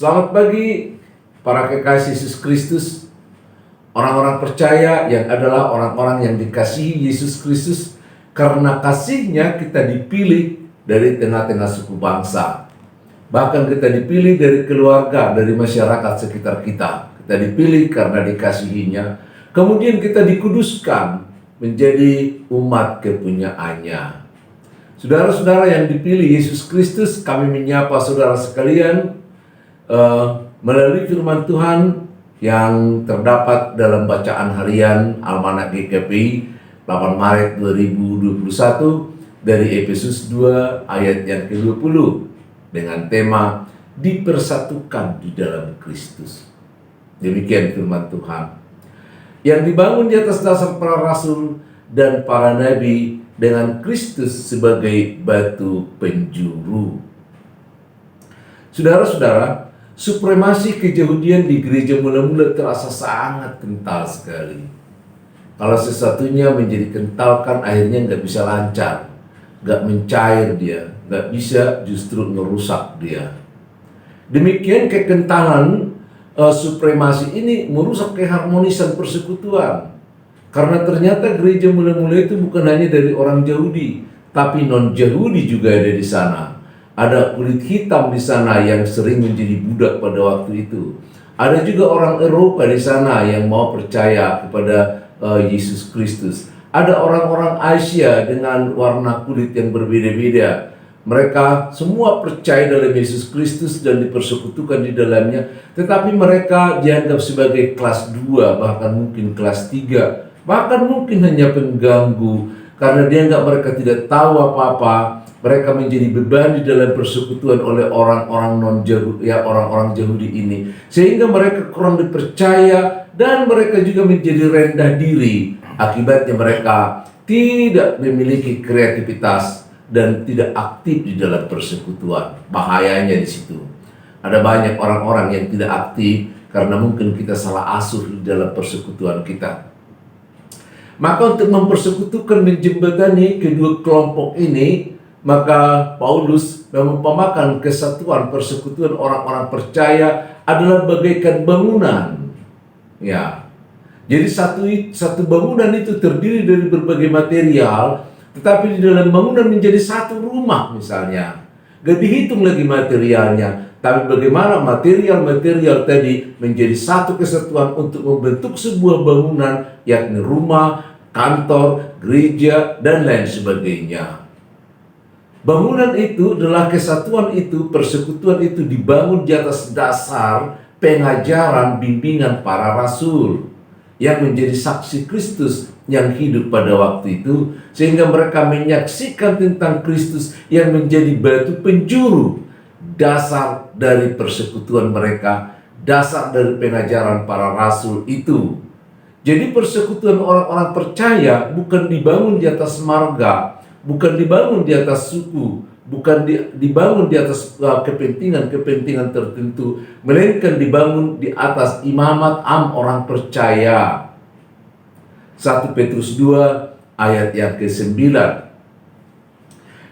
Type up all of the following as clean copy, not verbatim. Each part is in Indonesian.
Selamat pagi para kekasih Yesus Kristus, orang-orang percaya yang adalah orang-orang yang dikasihi Yesus Kristus. Karena kasihnya kita dipilih dari tengah-tengah suku bangsa. Bahkan kita dipilih dari keluarga, dari masyarakat sekitar kita. Kita dipilih karena dikasihinya. Kemudian kita dikuduskan menjadi umat kepunyaannya. Saudara-saudara yang dipilih Yesus Kristus, kami menyapa saudara sekalian melalui firman Tuhan yang terdapat dalam bacaan harian Almanak GKPI 8 Maret 2021 dari Efesus 2 ayat yang ke-20 dengan tema dipersatukan di dalam Kristus. Demikian firman Tuhan yang dibangun di atas dasar para rasul dan para nabi dengan Kristus sebagai batu penjuru. Saudara-saudara, supremasi keyahudian di gereja mula-mula terasa sangat kental sekali. Kalau sesuatunya menjadi kental kan akhirnya nggak bisa lancar, nggak mencair dia, nggak bisa, justru merusak dia. Demikian kekentalan supremasi ini merusak keharmonisan persekutuan. Karena ternyata gereja mula-mula itu bukan hanya dari orang Yahudi, tapi non-Yahudi juga ada di sana. Ada kulit hitam di sana yang sering menjadi budak pada waktu itu. Ada juga orang Eropa di sana yang mau percaya kepada Yesus Kristus. Ada orang-orang Asia dengan warna kulit yang berbeda-beda. Mereka semua percaya dalam Yesus Kristus dan dipersekutukan di dalamnya. Tetapi mereka dianggap sebagai kelas 2, bahkan mungkin kelas 3. Bahkan mungkin hanya pengganggu. Karena dianggap mereka tidak tahu apa-apa. Mereka menjadi beban di dalam persekutuan oleh orang-orang non-Yahudi, orang-orang Yahudi ini, sehingga mereka kurang dipercaya dan mereka juga menjadi rendah diri. Akibatnya mereka tidak memiliki kreativitas dan tidak aktif di dalam persekutuan. Bahayanya di situ. Ada banyak orang-orang yang tidak aktif karena mungkin kita salah asuh di dalam persekutuan kita. Maka untuk mempersekutukan, menjembatani kedua kelompok ini, maka Paulus mengumpamakan kesatuan persekutuan orang-orang percaya adalah bagaikan bangunan. Ya, jadi satu bangunan itu terdiri dari berbagai material, tetapi di dalam bangunan menjadi satu rumah misalnya. Gak dihitung lagi materialnya, tapi bagaimana material-material tadi menjadi satu kesatuan untuk membentuk sebuah bangunan, yakni rumah, kantor, gereja, dan lain sebagainya. Bangunan itu adalah kesatuan itu, persekutuan itu dibangun di atas dasar pengajaran bimbingan para rasul yang menjadi saksi Kristus yang hidup pada waktu itu, sehingga mereka menyaksikan tentang Kristus yang menjadi batu penjuru, dasar dari persekutuan mereka, dasar dari pengajaran para rasul itu. Jadi persekutuan orang-orang percaya bukan dibangun di atas marga, bukan dibangun di atas suku, bukan dibangun di atas kepentingan-kepentingan tertentu, melainkan dibangun di atas imamat orang percaya. 1 Petrus 2 ayat yang ke-9.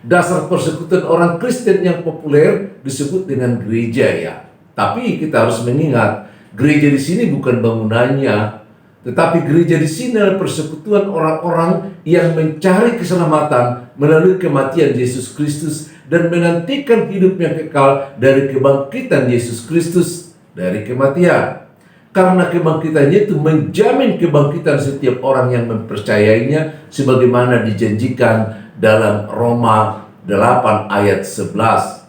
Dasar persekutuan orang Kristen yang populer disebut dengan gereja ya. Tapi kita harus mengingat, gereja di sini bukan bangunannya, tetapi gereja di sini adalah persekutuan orang-orang yang mencari keselamatan melalui kematian Yesus Kristus dan menantikan hidup yang kekal dari kebangkitan Yesus Kristus dari kematian. Karena kebangkitannya itu menjamin kebangkitan setiap orang yang mempercayainya, sebagaimana dijanjikan dalam Roma 8 ayat 11.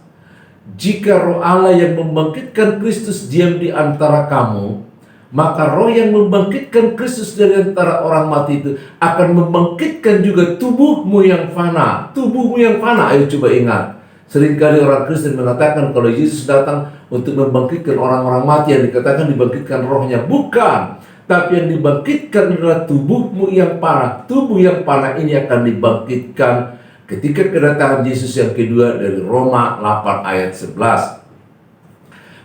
Jika Roh Allah yang membangkitkan Kristus diam di antara kamu, maka roh yang membangkitkan Kristus dari antara orang mati itu akan membangkitkan juga tubuhmu yang fana. Tubuhmu yang fana, ayo coba ingat. Seringkali orang Kristen mengatakan kalau Yesus datang untuk membangkitkan orang-orang mati, yang dikatakan dibangkitkan rohnya. Bukan, tapi yang dibangkitkan adalah tubuhmu yang fana. Tubuh yang fana ini akan dibangkitkan ketika kedatangan Yesus yang kedua dari Roma 8 ayat 11.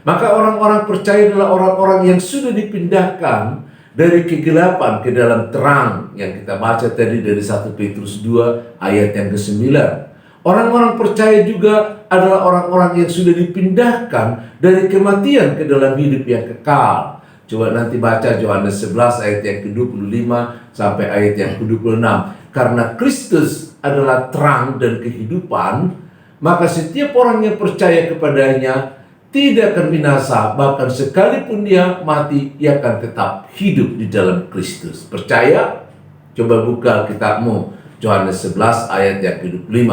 Maka orang-orang percaya adalah orang-orang yang sudah dipindahkan dari kegelapan ke dalam terang, yang kita baca tadi dari 1 Petrus 2 ayat yang ke-9. Orang-orang percaya juga adalah orang-orang yang sudah dipindahkan dari kematian ke dalam hidup yang kekal. Coba nanti baca Yohanes 11 ayat yang ke-25 sampai ayat yang ke-26. Karena Kristus adalah terang dan kehidupan, maka setiap orang yang percaya kepadanya tidak akan binasa, bahkan sekalipun dia mati, ia akan tetap hidup di dalam Kristus. Percaya? Coba buka kitabmu, Yohanes 11 ayat yang ke-25.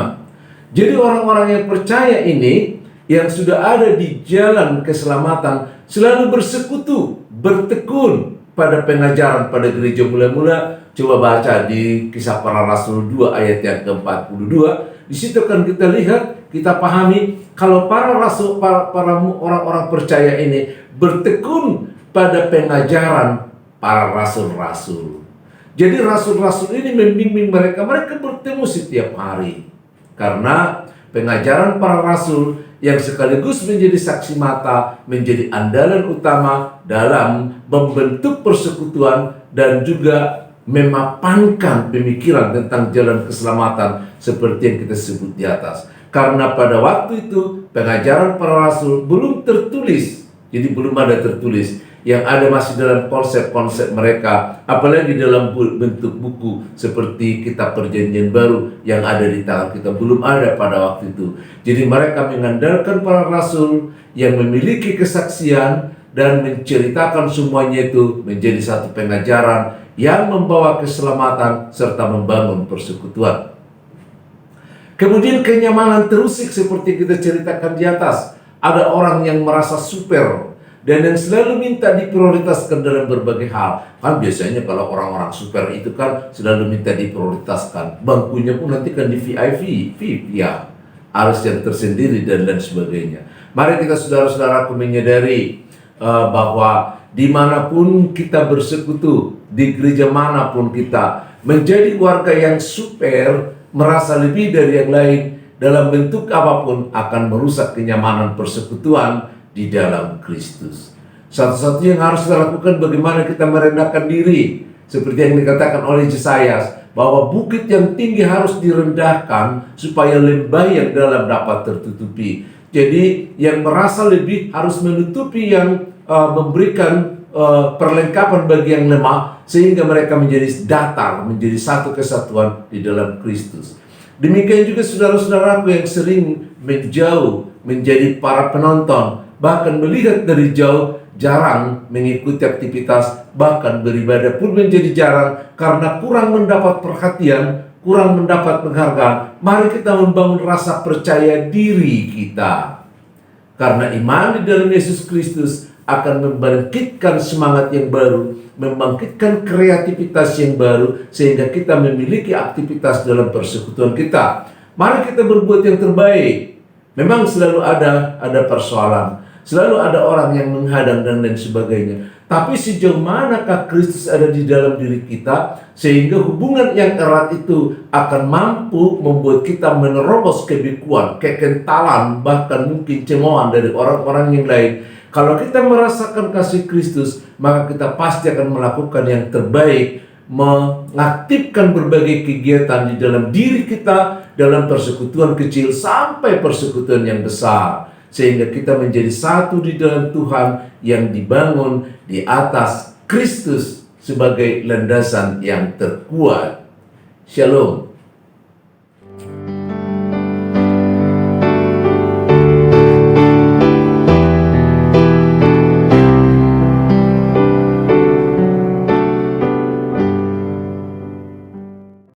Jadi orang-orang yang percaya ini, yang sudah ada di jalan keselamatan, selalu bersekutu, bertekun pada pengajaran pada gereja mula-mula. Coba baca di Kisah Para Rasul 2 ayat yang ke-42. Di situ kan kita lihat, kita pahami kalau para rasul, para orang-orang percaya ini bertekun pada pengajaran para rasul-rasul. Jadi rasul-rasul ini membimbing mereka bertemu setiap hari. Karena pengajaran para rasul yang sekaligus menjadi saksi mata, menjadi andalan utama dalam membentuk persekutuan dan juga memapankan pemikiran tentang jalan keselamatan seperti yang kita sebut di atas. Karena pada waktu itu pengajaran para rasul belum tertulis, jadi belum ada tertulis. Yang ada masih dalam konsep-konsep mereka, apalagi dalam bentuk buku seperti kitab Perjanjian Baru yang ada di tangan kita, belum ada pada waktu itu. Jadi mereka mengandalkan para rasul yang memiliki kesaksian dan menceritakan semuanya itu menjadi satu pengajaran yang membawa keselamatan serta membangun persekutuan. Kemudian kenyamanan terusik seperti kita ceritakan di atas. Ada orang yang merasa super dan yang selalu minta diprioritaskan dalam berbagai hal. Kan biasanya kalau orang-orang super itu kan selalu minta diprioritaskan. Bangkunya pun nanti kan di VIP ya, harus yang tersendiri dan lain sebagainya. Mari kita saudara-saudaraku menyadari bahwa dimanapun kita bersekutu, di gereja manapun kita, menjadi warga yang super, merasa lebih dari yang lain dalam bentuk apapun akan merusak kenyamanan persekutuan di dalam Kristus. Satu-satunya yang harus kita lakukan bagaimana kita merendahkan diri, seperti yang dikatakan oleh Yesaya, bahwa bukit yang tinggi harus direndahkan supaya lembah yang dalam dapat tertutupi. Jadi yang merasa lebih harus menutupi yang memberikan perlengkapan bagi yang lemah, sehingga mereka menjadi datar, menjadi satu kesatuan di dalam Kristus. Demikian juga saudara-saudaraku yang sering menjauh menjadi para penonton, bahkan melihat dari jauh, jarang mengikuti aktivitas, bahkan beribadah pun menjadi jarang karena kurang mendapat perhatian, kurang mendapat penghargaan. Mari kita membangun rasa percaya diri kita. Karena iman di dalam Yesus Kristus akan membangkitkan semangat yang baru, membangkitkan kreativitas yang baru, sehingga kita memiliki aktivitas dalam persekutuan kita. Mari kita berbuat yang terbaik. Memang selalu ada persoalan, selalu ada orang yang menghadang dan lain sebagainya. Tapi sejauh manakah Kristus ada di dalam diri kita, sehingga hubungan yang erat itu akan mampu membuat kita menerobos kebekuan, kekentalan, bahkan mungkin cemoohan dari orang-orang yang lain. Kalau kita merasakan kasih Kristus, maka kita pasti akan melakukan yang terbaik, mengaktifkan berbagai kegiatan di dalam diri kita, dalam persekutuan kecil sampai persekutuan yang besar, sehingga kita menjadi satu di dalam Tuhan yang dibangun di atas Kristus sebagai landasan yang terkuat. Shalom.